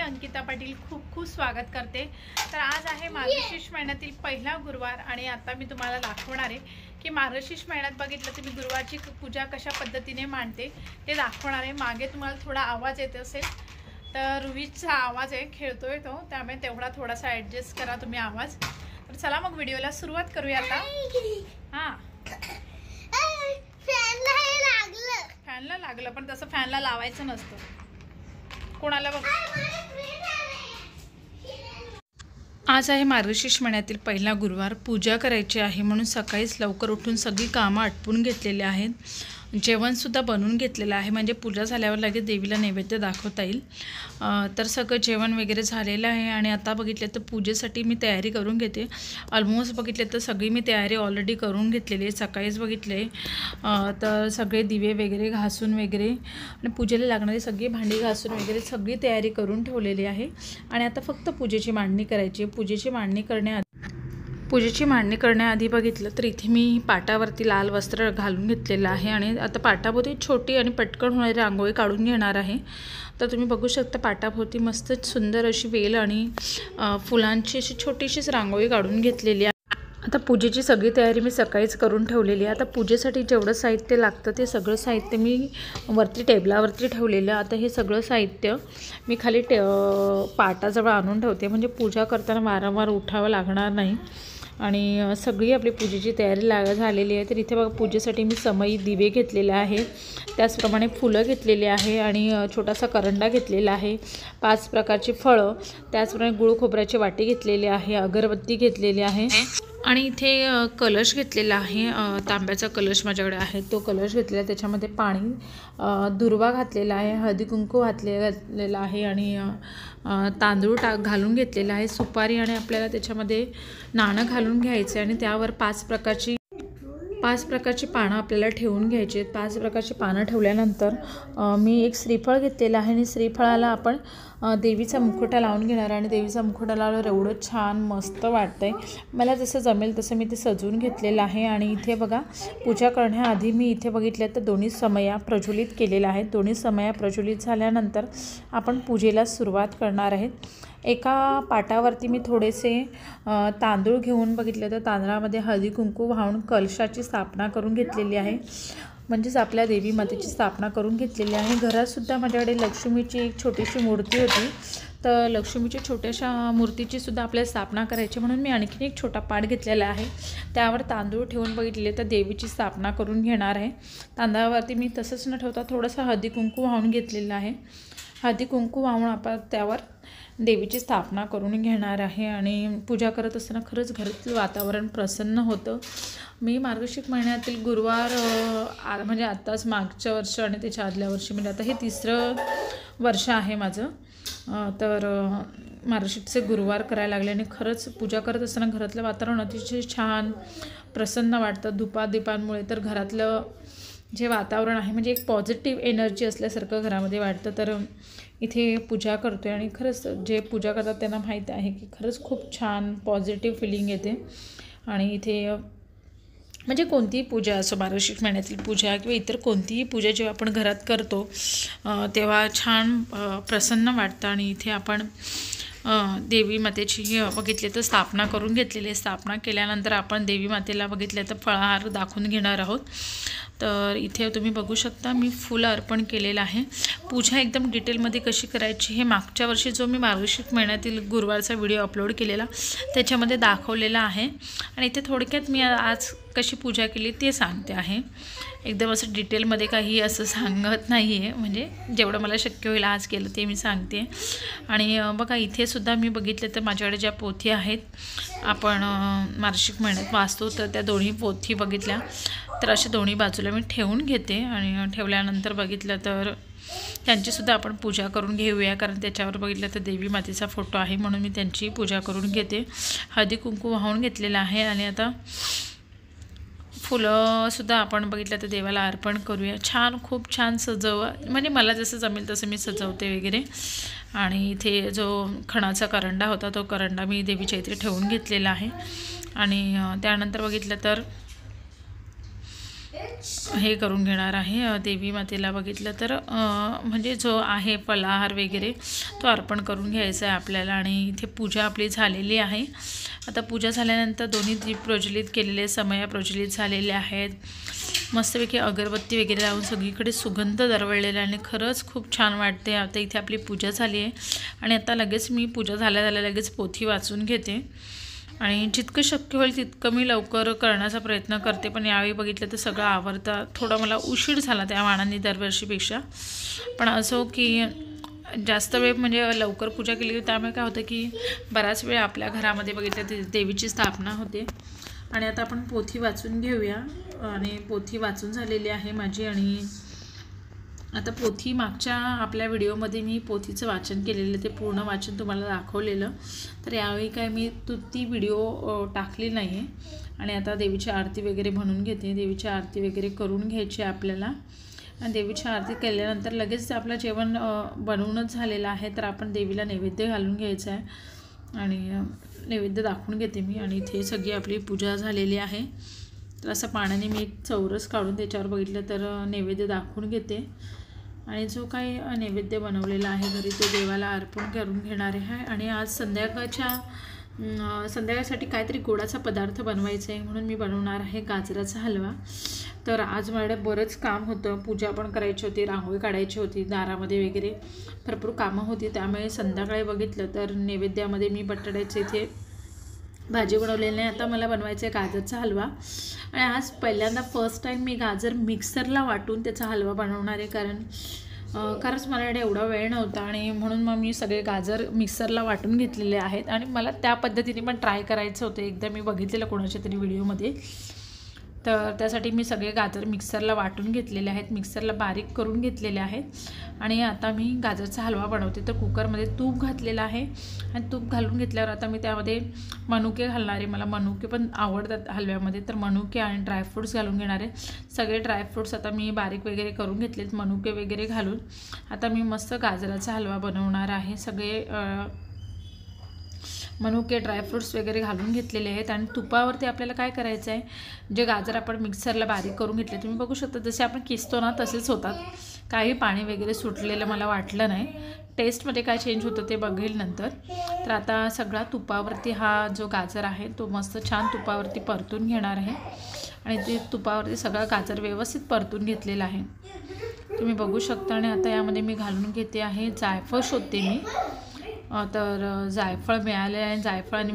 अंकिता पाटील खूप खूप स्वागत करते। तर आज आहे मार्गशीर्ष महिन्यातील पहिला गुरुवार आणि आता मी तुम्हाला दाखवणार आहे की मार्गशीर्ष महिन्यात बघितलं तुम्ही गुरुवारची पूजा कशा पद्धतीने मांडते ते दाखवणार आहे। मागे तुम्हाला थोडा आवाज येत असेल तर रुहीचा आवाज आहे, खेळतोय तो, त्यामुळे तेवढा थोडासा ॲडजस्ट करा तुम्ही आवाज। तर चला मग व्हिडिओला सुरुवात करूया आता। हां फॅनला लागलं पण तसं फॅनला लावायचं नसतं कोणाला बघ। आज आहे मार्गशीर्ष महिन्यातील पहिला गुरुवार, पूजा करायची आहे म्हणून सकाळीच लवकर उठून सगळी कामं आटपून घेतलेली आहेत। जेवणसुद्धा बनवून घेतलेलं आहे म्हणजे पूजा झाल्यावर लगेच देवीला नैवेद्य दाखवता येईल। तर सगळं जेवण वगैरे झालेलं आहे आणि आता बघितलं तर पूजेसाठी मी तयारी करून घेते। ऑलमोस्ट बघितले तर सगळी मी तयारी ऑलरेडी करून घेतलेली आहे, सकाळीच बघितले। तर सगळे दिवे वगैरे घासून वगैरे आणि पूजेला लागणारी सगळी भांडी घासून वगैरे सगळी तयारी करून ठेवलेली आहे आणि आता फक्त पूजेची मांडणी करायची आहे। पूजेची मांडणी करण्याआधी बघितलं तर इथे मी पाटावरती लाल वस्त्र घालून घेतलेलं आहे आणि आता पाटाभोवती छोटी आणि पटकन होणारी रांगोळी काढून घेणार आहे। तर तुम्ही बघू शकता पाटाभोवती मस्त सुंदर अशी वेल आणि फुलांची अशी छोटीशीच रांगोळी काढून घेतलेली आहे। आता पूजेची सगळी तयारी मी सकाळीच करून ठेवलेली आहे। आता पूजेसाठी जेवढं साहित्य लागतं ते सगळं साहित्य मी वरती टेबलावरती ठेवलेलं। आता हे सगळं साहित्य मी खाली पाटाजवळ आणून ठेवते म्हणजे पूजा करताना वारंवार उठावं लागणार नाही आणि सगळी आपली पूजेची तयारी झालेली आहे। तर इथे बघा पूजेसाठी मी समई दिवे घेतलेले आहे, त्याचप्रमाणे फुलं घेतलेली आहे आणि छोटासा करंडा घेतलेला आहे, 5 प्रकारची फळं, त्याचप्रमाणे गुळ खोबऱ्याची वाटी घेतलेली आहे, अगरबत्ती घेतलेली आहे आणि इथे कलश घेतलेला आहे। तांब्याचा कलश माझ्याकडे आहे, तो कलश घेतलेला आहे, त्याच्यामध्ये पाणी दुर्वा घातलेला आहे, हळदी कुंकू घातलेला आहे आणि तांदूळ घालून घेतलेला आहे, सुपारी आणि आपल्याला त्याच्यामध्ये नाणं घालून घ्यायचं आणि त्यावर 5 प्रकारची पानं आपल्याला ठेवून घ्यायची आहेत। 5 प्रकारची पानं ठेवल्यानंतर मी एक श्रीफळ घेतलेलं आहे आणि श्रीफळाला आपण देवीचा मुखवटा लावून घेणार आणि देवीचा मुखवटा लावल्यावर एवढं छान मस्त वाटतंय। मला जसं जमेल तसं मी ते सजवून घेतलेलं आहे आणि इथे बघा पूजा करण्याआधी मी इथे बघितलं तर दोन्ही समया प्रज्वलित केलेल्या आहेत। दोन्ही समया प्रज्वलित झाल्यानंतर आपण पूजेला सुरुवात करणार आहेत। एका पाटावरती मी थोडेसे तांदूळ घेऊन बघितलं तर तांदळामध्ये हळदी कुंकू वाहून कलशाची स्थापना करून घेतलेली आहे, म्हणजेच आपल्या देवी मातेची स्थापना करून घेतलेली आहे। घरातसुद्धा माझ्याकडे लक्ष्मीची एक छोटीशी मूर्ती होती, तर लक्ष्मीच्या छोट्याशा मूर्तीची सुद्धा आपल्याला स्थापना करायची म्हणून मी आणखीन एक छोटा पाट घेतलेला आहे, त्यावर तांदूळ ठेवून बघितले तर देवीची स्थापना करून घेणार आहे। तांदळावरती मी तसंच न ठेवता थोडंसं हळदी कुंकू वाहून घेतलेलं आहे, हळदी कुंकू वाहून आपण त्यावर देवीची स्थापना करून घेणार आहे आणि पूजा करत असताना खरंच घरातलं वातावरण प्रसन्न होतं। मी मार्गशीर्ष महिन्यातील गुरुवार म्हणजे आत्ताच मागच्या वर्ष आणि त्याच्या आदल्या वर्षी म्हणजे आता हे 3रं वर्ष आहे माझं, तर मार्गशीर्षचे गुरुवार करायला लागले आणि खरंच पूजा करत असताना घरातलं वातावरण अतिशय छान प्रसन्न वाटतं। धुपादीपांमुळे तर घरातलं जे वातावरण आहे म्हणजे एक पॉझिटिव्ह एनर्जी असल्यासारखं घरामध्ये वाटतं। तर इथे पूजा करतो आहे आणि खरंच जे पूजा करतात त्यांना माहीत आहे की खरंच खूप छान पॉझिटिव्ह फिलिंग येते आणि इथे म्हणजे कोणतीही पूजा असो, मार्गशीर्ष महिन्यातील पूजा किंवा इतर कोणतीही पूजा जेव्हा आपण घरात करतो तेव्हा छान प्रसन्न वाटतं आणि इथे आपण देवी मातेची बघितले तर स्थापना करून घेतलेली आहे। स्थापना केल्यानंतर आपण देवी मातेला बघितले तर फळाहार दाखवून घेणार आहोत। तर इथे तुम्ही बघू शकता मी फुल अर्पण केलेलं आहे। पूजा एकदम डिटेलमध्ये कशी करायची हे मागच्या वर्षी जो मी मार्गशीर्ष महिन्यातील गुरुवारचा व्हिडिओ अपलोड केलेला त्याच्यामध्ये दाखवलेला आहे आणि इथे थोडक्यात मी आज कशी पूजा केली ते सांगते आहे। एकदम असं डिटेलमध्ये काही असं सांगत नाही आहे, म्हणजे जेवढं मला शक्य होईल आज केलं ते मी सांगते। आणि बघा इथे सुद्धा मी बघितलं तर माझ्याकडे ज्या पोथी आहेत आपण मार्गशीर्ष महिन्यात वाचतो तर त्या दोन्ही पोथी बघितल्या तर अशा दोन्ही बाजूला मी ठेवून घेते आणि ठेवल्यानंतर बघितलं तर त्यांचीसुद्धा आपण पूजा करून घेऊया, कारण त्याच्यावर बघितलं तर देवी मातेचा फोटो आहे म्हणून मी त्यांची पूजा करून घेते। हळदी कुंकू वाहून घेतलेलं आहे आणि आता फुलंसुद्धा आपण बघितलं तर देवाला अर्पण करूया। खूप छान म्हणजे मला जसं जमेल तसं मी सजवते वगैरे आणि इथे जो खणाचा करंडा होता तो करंडा मी देवीच्या इथे ठेवून घेतलेला आहे आणि त्यानंतर बघितलं तर हे करून घेणार आहे। देवी मातेला बघितलं तर म्हणजे जो आहे फलाहार वगैरे तो अर्पण करून घ्यायचा आहे आपल्याला। आणि इथे पूजा आपली झालेली आहे। आता पूजा झाल्यानंतर दोन्ही दीप प्रज्वलित केलेले, समया प्रज्वलित झालेले आहेत। मस्तपैकी अगरबत्ती वगैरे लावून सगळीकडे सुगंध दरवळलेला आणि खरंच खूप छान वाटते। आता इथे आपली पूजा झाली आहे आणि आता लगेच मी पूजा झाल्या लगेच पोथी वाचून घेते आणि जितकं शक्य होईल तितकं मी लवकर करण्याचा प्रयत्न करते। पण यावेळी बघितलं तर सगळं आवरता थोडा मला उशीर झाला त्या मानाने दरवर्षीपेक्षा। पण असो की जास्त वेळ म्हणजे लवकर पूजा केली त्यामुळे काय होतं की बराच वेळ आपल्या घरामध्ये बघितलं देवीची स्थापना होते। आणि आता आपण पोथी वाचून घेऊया। आणि पोथी वाचून झालेली आहे माझी। आणि आता पोथी मागच्या आपल्या व्हिडिओमध्ये मी पोथीचं वाचन केलेलं, ते पूर्ण वाचन तुम्हाला दाखवलेलं। तर यावेळी काय मी ती व्हिडिओ टाकली नाही आहे। आणि आता देवीची आरती वगैरे म्हणून घेते। देवीची आरती वगैरे करून घ्यायची आपल्याला। आणि देवीची आरती केल्यानंतर लगेच आपलं जेवण बनवूनच झालेलं आहे, तर आपण देवीला नैवेद्य घालून घ्यायचं आहे। आणि नैवेद्य दाखवून घेते मी। आणि इथे सगळी आपली पूजा झालेली आहे। तर असं पाण्याने मी एक चौरस काढून त्याच्यावर बघितलं तर नैवेद्य दाखवून घेते। आणि जो काही नैवेद्य बनवलेला आहे घरी तो देवाला अर्पण करून घेणार आहे। आणि आज संध्याकाळसाठी काहीतरी गोडाचा पदार्थ बनवायचा आहे म्हणून मी बनवणार आहे गाजराचा हलवा। तर आज माझ्याकडे बरंच काम होतं, पूजा पण करायची होती, रांगोळी काढायची होती, दारामध्ये वगैरे भरपूर कामं होती। त्यामुळे संध्याकाळी बघितलं तर नैवेद्यामध्ये मी बटाट्याचे इथे भाजी बनवलेली नाही। आता मला बनवायचं आहे गाजरचा हलवा। आणि आज पहिल्यांदा फर्स्ट टाईम मी गाजर मिक्सरला वाटून त्याचा हलवा बनवणार आहे, कारण माझ्याकडे एवढा वेळ नव्हता आणि म्हणून मग मी सगळे गाजर मिक्सरला वाटून घेतलेले आहेत। आणि मला त्या पद्धतीने पण ट्राय करायचं होतं, एकदा मी बघितलेलं कोणाच्या तरी व्हिडिओमध्ये। तर त्यासाठी मी सगळे गाजर मिक्सरला वाटून घेतलेले आहेत, मिक्सरला बारीक करून घेतलेले आहेत। आणि आता मी गाजरचा हलवा बनवते। तर कुकरमध्ये तूप घातलेलं आहे आणि तूप घालून घेतल्यावर आता मी त्यामध्ये मनुके घालणार आहे। मला मनुके पण आवडतात हलव्यामध्ये, तर मनुके आणि ड्रायफ्रूट्स घालून घेणार आहे। सगळे ड्रायफ्रूट्स आता मी बारीक वगैरे करून घेतलेत, मनुके वगैरे घालून आता मी मस्त गाजराचा हलवा बनवणार आहे। सगळे मनुके ड्रायफ्रूट्स वगैरे घालून घेतलेले आहेत। आणि तुपावरती आपल्याला काय करायचं आहे, जे गाजर आपण मिक्सरला बारीक करून घेतले तुम्ही बघू शकता, जसे आपण किसतो ना तसेच होतात, काही पाणी वगैरे सुटलेलं मला वाटलं नाही। टेस्टमध्ये काय चेंज होतं ते बघेल नंतर। तर आता सगळा तुपावरती हा जो गाजर आहे तो मस्त छान तुपावरती परतून घेणार आहे। आणि ते तुपावरती सगळा गाजर व्यवस्थित परतून घेतलेला आहे तुम्ही बघू शकता। आणि आता यामध्ये मी घालून घेते आहे जायफळ, शोधते मी तर जायफळ मिळाले आहे। जायफळ आणि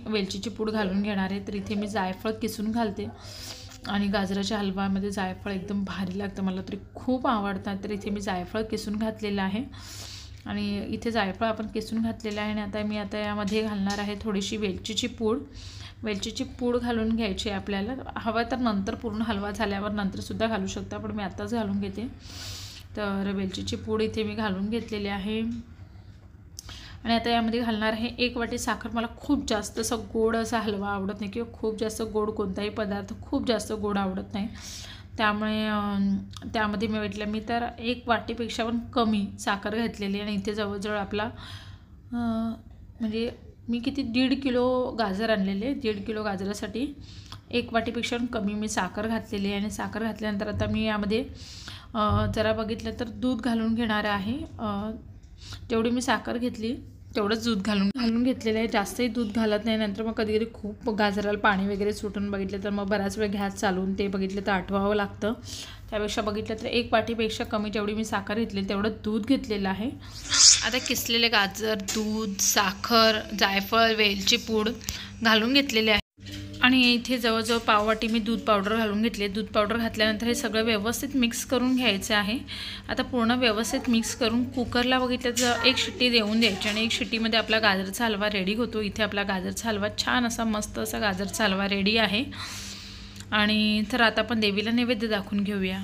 वेलचीची पूड घालून घेणार आहे। तर इथे मी जायफळ किसून घालते आणि गाजराच्या हलव्यामध्ये जायफळ एकदम भारी लागतं, मला तरी खूप आवडतात। तर इथे मी जायफळ किसून घातलेलं आहे आणि इथे जायफळ आपण किसून घातलेलं आहे। आणि आता यामध्ये घालणार आहे थोडीशी वेलचीची पूड। वेलचीची पूड घालून घ्यायची आहे आपल्याला, हवं तर नंतर पूर्ण हलवा झाल्यावर नंतरसुद्धा घालू शकता, पण मी आत्ताच घालून घेते। तर वेलचीची पूड इथे मी घालून घेतलेली आहे। आणि आता यामध्ये घालणार आहे 1 वाटी साखर। मला खूप जास्त असं गोड असा हलवा आवडत नाही किंवा खूप जास्त गोड कोणताही पदार्थ खूप जास्त गोड आवडत नाही, त्यामुळे त्यामध्ये मी तर 1 वाटीपेक्षा पण कमी साखर घातलेली। आणि इथे जवळजवळ आपला म्हणजे मी किती 1.5 किलो गाजर आणलेले, 1.5 किलो गाजरासाठी 1 वाटीपेक्षा पण कमी मी साखर घातलेली आहे। आणि साखर घातल्यानंतर आता मी यामध्ये जरा बघितलं तर दूध घालून घेणार आहे। जेवढी मी साखर घेतली तेवढंच दूध घालून घेतलेलं आहे, जास्तही दूध घालत नाही, नंतर मग कधी खूप गाजराला पाणी वगैरे सुटून बघितलं तर मग बराच वेळ गॅस चालवून ते बघितलं तर आठवावं लागतं। त्यापेक्षा बघितलं तर 1 वाटीपेक्षा कमी जेवढी मी साखर घेतली तेवढं दूध घेतलेलं आहे। आता किसलेले गाजर, दूध, साखर, जायफळ, वेलची पूड घालून घेतलेले आहे। आणि इथे जवळजवळ पाववाटी मी दूध पावडर घालून घेतले। दूध पावडर घातल्यानंतर हे सगळं व्यवस्थित मिक्स करून घ्यायचं आहे। आता पूर्ण व्यवस्थित मिक्स करून कुकरला बघितलं तर 1 शिट्टी देऊन द्यायची आणि 1 शिट्टीमध्ये आपला गाजरचा हलवा रेडी होतो। इथे आपला गाजरचा हलवा छान असा मस्त असा गाजरचा हलवा रेडी आहे। आणि तर आता आपण देवीला नैवेद्य दाखवून घेऊया।